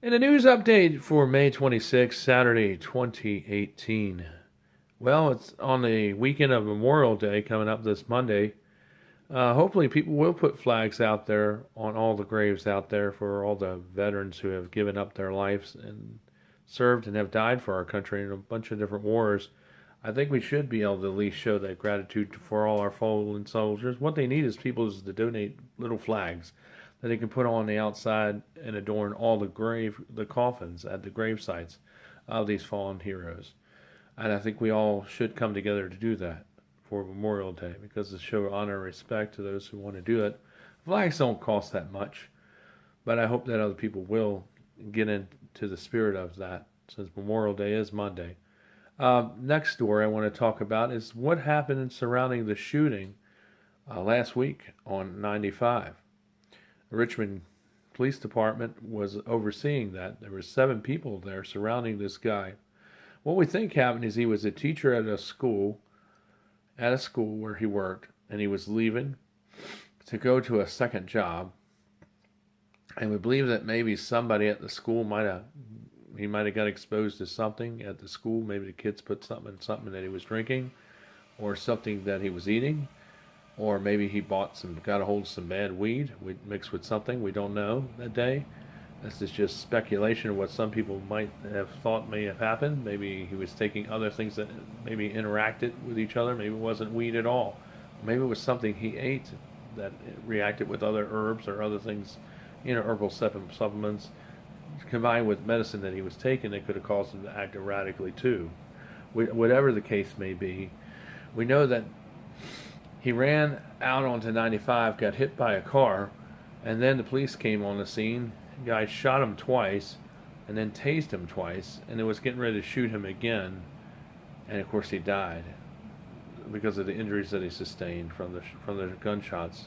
And a news update for May 26th, Saturday, 2018. Well, it's on the weekend of Memorial Day coming up this Monday. Hopefully, people will put flags out there on all the graves out there for all the veterans who have given up their lives and served and have died for our country in a bunch of different wars. I think we should be able to at least show that gratitude for all our fallen soldiers. What they need is people to donate little flags that they can put on the outside and adorn all the coffins at the grave sites of these fallen heroes. And I think we all should come together to do that for Memorial Day because to show honor and respect to those who want to do it. Flags don't cost that much, but I hope that other people will get into the spirit of that since Memorial Day is Monday. Next story I want to talk about is what happened surrounding the shooting last week on 95. The Richmond Police Department was overseeing that. There were 7 people there surrounding this guy. What we think happened is he was a teacher at a school where he worked, and he was leaving to go to a second job. And we believe that maybe somebody at the school might have got exposed to something at the school. Maybe the kids put something that he was drinking, or something that he was eating, or maybe he got a hold of some bad weed mixed with something we don't know that day. This is just speculation of what some people might have thought may have happened. Maybe he was taking other things that maybe interacted with each other. Maybe it wasn't weed at all. Maybe it was something he ate that reacted with other herbs or other things, herbal supplements combined with medicine that he was taking that could have caused him to act erratically too. Whatever the case may be, we know that he ran out onto 95, got hit by a car, and then the police came on the scene. The guy shot him twice and then tased him twice, and it was getting ready to shoot him again, and of course he died because of the injuries that he sustained from the gunshots.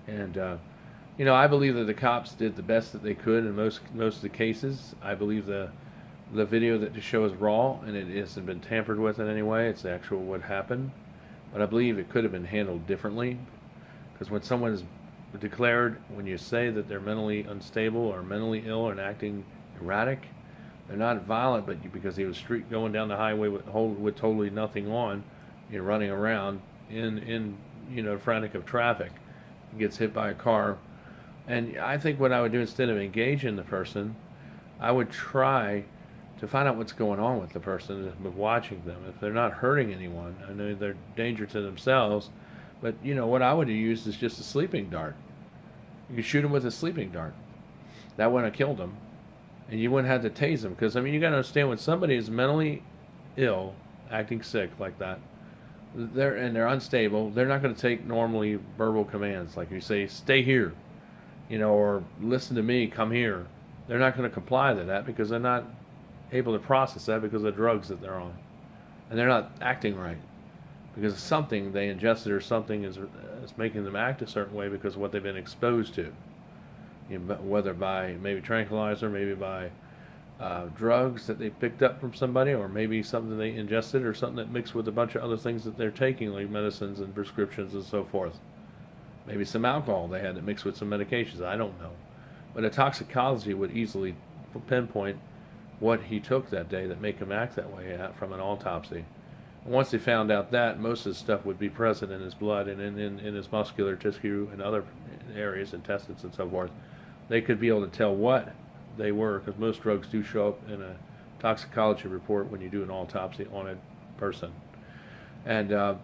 And I believe that the cops did the best that they could in most of the cases. I believe the video that just shows raw, and it hasn't been tampered with in any way. It's the actual what happened. But I believe it could have been handled differently, because when someone is declared, when you say that they're mentally unstable or mentally ill and acting erratic, they're not violent, but because he was going down the highway with totally nothing on, running around in frantic of traffic, gets hit by a car. And I think what I would do, instead of engaging the person, I would try to find out what's going on with the person and watching them. If they're not hurting anyone, I know they're a danger to themselves, but what I would have used is just a sleeping dart. You could shoot him with a sleeping dart. That wouldn't have killed him, and you wouldn't have to tase him. Because you got to understand, when somebody is mentally ill, acting sick like that, they're unstable. They're not going to take normally verbal commands like you say, "Stay here," or "Listen to me, come here." They're not going to comply to that because they're not able to process that because of the drugs that they're on, and they're not acting right because something they ingested or something is making them act a certain way because of what they've been exposed to, whether by maybe tranquilizer, maybe by drugs that they picked up from somebody, or maybe something they ingested, or something that mixed with a bunch of other things that they're taking, like medicines and prescriptions and so forth. Maybe some alcohol they had that mixed with some medications. I don't know, but a toxicology would easily pinpoint what he took that day that make him act that way from an autopsy. And once they found out that, most of the stuff would be present in his blood and in his muscular tissue and other areas, intestines and so forth, they could be able to tell what they were, because most drugs do show up in a toxicology report when you do an autopsy on a person. And,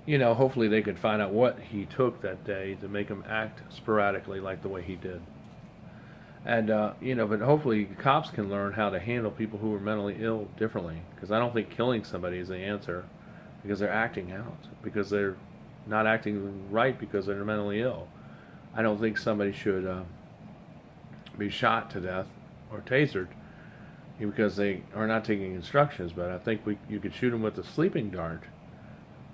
hopefully they could find out what he took that day to make him act sporadically like the way he did. And, but hopefully cops can learn how to handle people who are mentally ill differently. Because I don't think killing somebody is the answer, because they're acting out, because they're not acting right because they're mentally ill. I don't think somebody should be shot to death or tasered because they are not taking instructions. But I think you could shoot them with a sleeping dart.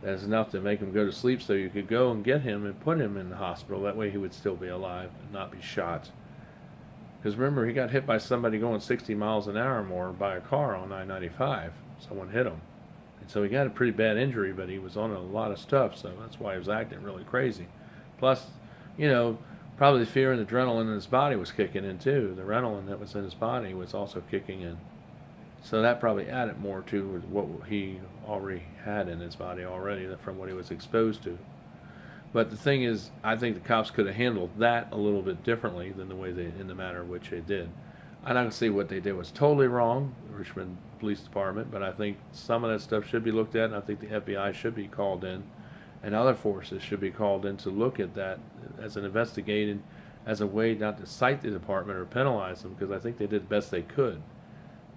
That's enough to make him go to sleep, so you could go and get him and put him in the hospital. That way he would still be alive and not be shot. Because remember, he got hit by somebody going 60 miles an hour or more by a car on I-95. Someone hit him. And so he got a pretty bad injury, but he was on a lot of stuff, so that's why he was acting really crazy. Plus, Probably the fear and adrenaline in his body was kicking in too. The adrenaline that was in his body was also kicking in. So that probably added more to what he already had in his body already from what he was exposed to. But the thing is, I think the cops could have handled that a little bit differently than the way they, in the manner in which they did. I don't see what they did was totally wrong, the Richmond Police Department, but I think some of that stuff should be looked at, and I think the FBI should be called in, and other forces should be called in to look at that as an investigation, as a way not to cite the department or penalize them, because I think they did the best they could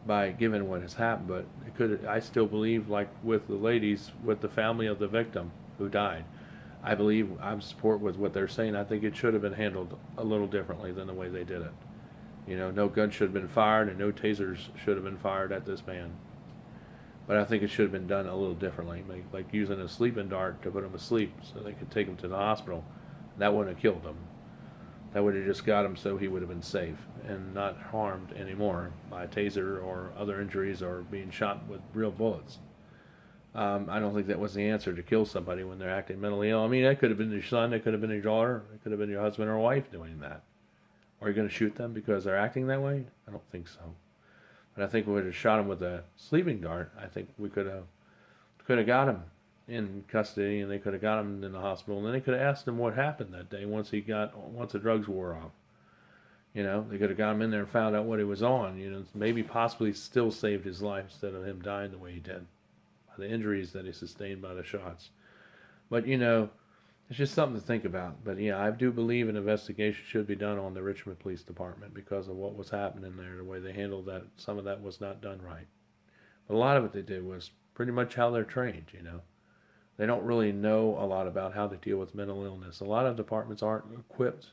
by given what has happened. But it could, I still believe, like with the ladies, with the family of the victim who died, I believe I'm support with what they're saying. I think it should have been handled a little differently than the way they did it. You know, no gun should have been fired and no tasers should have been fired at this man. But I think it should have been done a little differently, like using a sleeping dart to put him asleep so they could take him to the hospital. That wouldn't have killed him. That would have just got him so he would have been safe and not harmed anymore by a taser or other injuries or being shot with real bullets. I don't think that was the answer to kill somebody when they're acting mentally ill. I mean, that could have been your son, it could have been your daughter, it could have been your husband or wife doing that. Are you going to shoot them because they're acting that way? I don't think so. But I think we would have shot him with a sleeping dart. I think we could have got him in custody, and they could have got him in the hospital, and then they could have asked him what happened that day once the drugs wore off. You know, they could have got him in there and found out what he was on. You know, maybe possibly still saved his life instead of him dying the way he did by the injuries that he sustained by the shots. But you know, it's just something to think about. But yeah, I do believe an investigation should be done on the Richmond Police Department because of what was happening there, the way they handled that. Some of that was not done right. But a lot of it they did was pretty much how they're trained, you know. They don't really know a lot about how to deal with mental illness. A lot of departments aren't equipped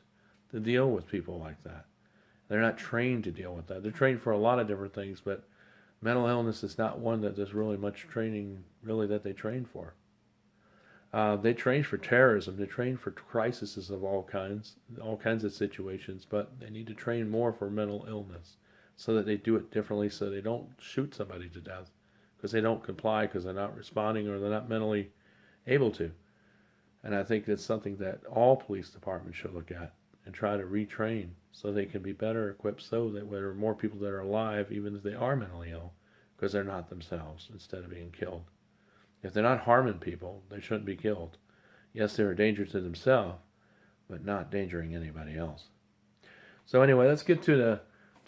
to deal with people like that. They're not trained to deal with that. They're trained for a lot of different things, but mental illness is not one that there's really much training really that they train for. They train for terrorism. They train for crises of all kinds of situations, but they need to train more for mental illness so that they do it differently so they don't shoot somebody to death because they don't comply because they're not responding or they're not mentally able to. And I think that's something that all police departments should look at and try to retrain so they can be better equipped so that there are more people that are alive even if they are mentally ill because they're not themselves instead of being killed. If they're not harming people, they shouldn't be killed. Yes, they're a danger to themselves, but not endangering anybody else. So anyway, let's get to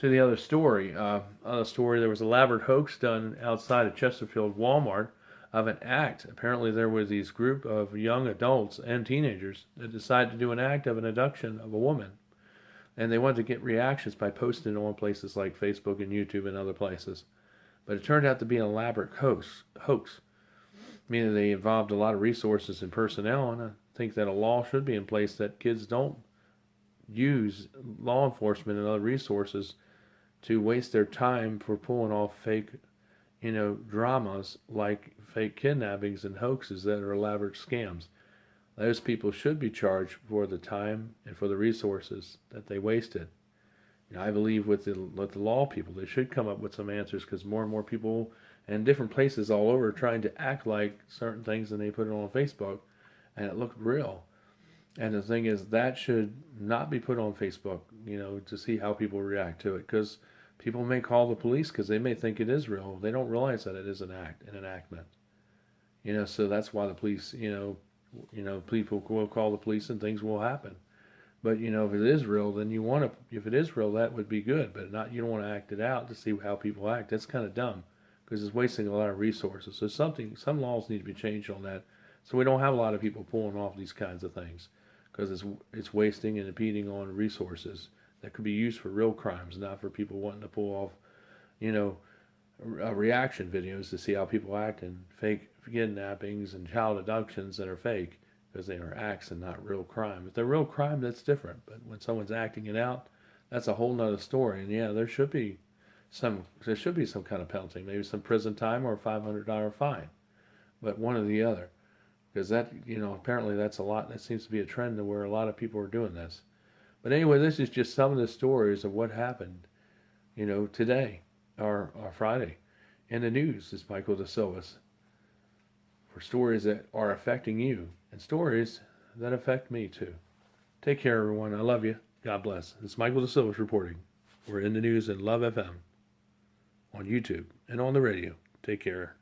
the other story. There was an elaborate hoax done outside of Chesterfield Walmart of an act. Apparently there was these group of young adults and teenagers that decided to do an act of an abduction of a woman. And they wanted to get reactions by posting on places like Facebook and YouTube and other places. But it turned out to be an elaborate hoax. Meaning they involved a lot of resources and personnel, and I think that a law should be in place that kids don't use law enforcement and other resources to waste their time for pulling off fake, dramas like fake kidnappings and hoaxes that are elaborate scams. Those people should be charged for the time and for the resources that they wasted. I believe with the law people, they should come up with some answers because more and more people and different places all over trying to act like certain things and they put it on Facebook and it looked real. And the thing is that should not be put on Facebook, to see how people react to it because people may call the police because they may think it is real. They don't realize that it is an enactment. So that's why the police, people will call the police and things will happen. But if it is real, then if it is real, that would be good. But you don't want to act it out to see how people act. That's kind of dumb because it's wasting a lot of resources. So some laws need to be changed on that, so we don't have a lot of people pulling off these kinds of things because it's wasting and impeding on resources that could be used for real crimes, not for people wanting to pull off, reaction videos to see how people act and fake kidnappings and child abductions that are fake. Because they are acts and not real crime. If they're real crime, that's different. But when someone's acting it out, that's a whole nother story. And yeah, there should be some kind of penalty, maybe some prison time or a $500 fine, but one or the other. Because that, apparently that's a lot. That seems to be a trend to where a lot of people are doing this. But anyway, this is just some of the stories of what happened, today or Friday in the news. Is Michael DeSilvis for stories that are affecting you and stories that affect me too. Take care, everyone. I love you. God bless. It's Michael DeSilva reporting. We're in the news and Love FM on YouTube and on the radio. Take care.